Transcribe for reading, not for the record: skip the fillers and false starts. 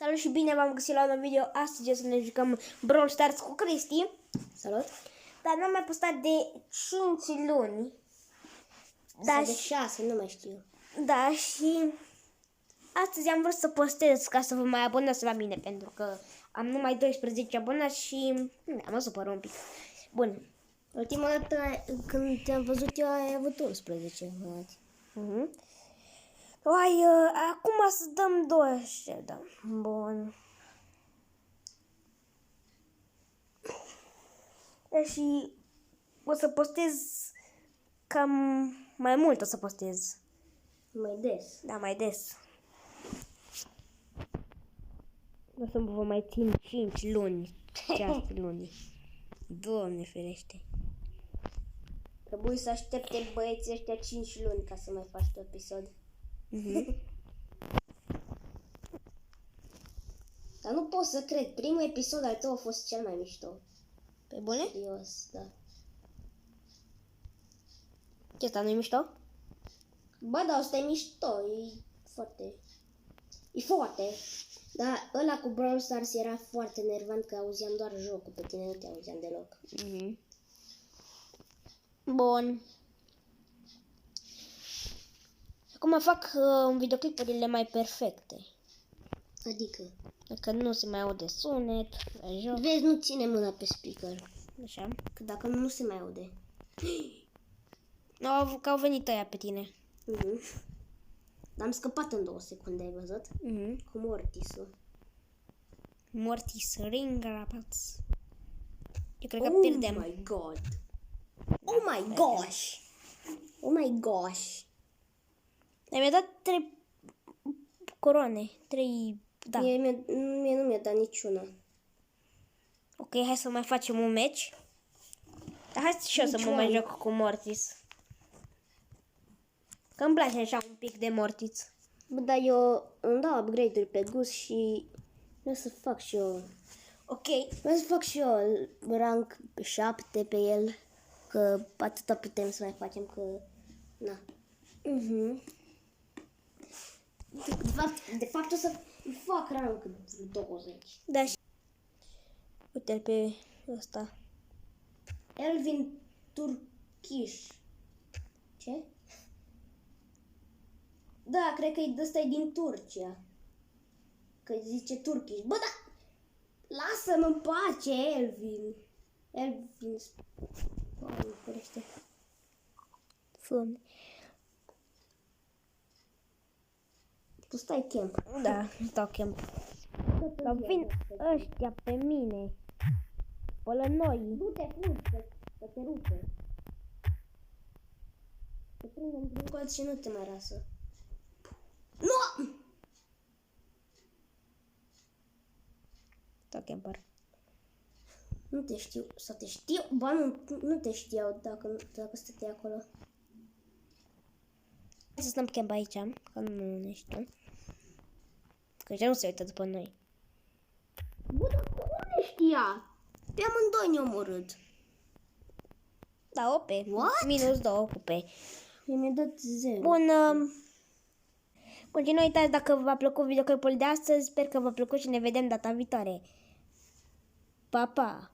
Salut și bine v-am găsit la un nou video. Astăzi o să ne jucăm Brawl Stars cu Cristi. Salut! Dar n-am mai postat de 5 luni. Da, de 6, nu mai știu. Da, și astăzi am vrut să postez ca să vă mai abonați la mine, pentru că am numai 12 abonați și mă supăr un pic. Bun. Ultima dată când te-am văzut eu ai avut 11 abonați. Hai, acum să dăm 12, da. Bun. Și o să postez cam mai mult, o să postez. Mai des. Da, mai des. O să vă mai țin 5 luni, 6 luni. Doamne ferește. Trebuie să aștepte băieții ăștia 5 luni ca să mai faci tu episod. Dar nu pot să cred, primul episod al tău a fost cel mai mișto. Pe bune? Serios, da. Ce asta nu-i mișto? Ba da, ăsta e mișto, e foarte... E foarte. Dar ăla cu Brawl Stars era foarte nervant că auzeam doar jocul, pe tine nu te auzeam deloc. Bun. Acum fac videoclipurile mai perfecte. Adică? Dacă nu se mai aude sunet, la joc. Vezi, nu ține mâna pe speaker. Așa. Că dacă nu se mai aude. Că au venit ăia pe tine. Am scăpat în 2 secunde, ai văzut? Cu Mortis-ul. Mortis ring rapați. Eu cred că Oh pierdem. my god! Oh my gosh! Oh my gosh! Dar mi-a dat 3 coroane. 3... Da. Mie nu mi-a dat niciuna. Ok, hai să mai facem un match. Dar hai și eu să mă mai joc cu Mortis. Că îmi place așa un pic de Mortis. Bă, dar eu îmi dau upgrade-uri pe gust și vreau să fac și eu. Ok. Vreau să fac și eu rank 7 pe el. Că atâta putem să mai facem că... Na. De fapt o să fac rank 20. Da, și... Uite-l pe ăsta. Elvin Turkish. Ce? Da, cred că ăsta e din Turcia. Că zice Turkish. Bă, da! Lasă-mă în pace, Elvin. Elvin... Doamne, ferește. Fun. Tu stai camp. Da, stau camp. Dar vin ăștia pe mine. Pe la noi. Du-te, fugi, să te rupe. Te prind într-un colț și nu te mai lasă. Nu! Stau camper. Nu te știu, să te știu. Ba, nu te știau dacă stăteai acolo. Hai să stăm camp aici, că nu ne știu. Că ăștia nu se uită după noi. Bă, dar cum ne știa? Pe amândoi ne-au omorât. Da, ope. What? Minus 2 ocupe. Mi-a dat 0. Bun, continuă, uitați dacă v-a plăcut videoclipul de astăzi. Sper că v-a plăcut și ne vedem data viitoare. Pa, pa!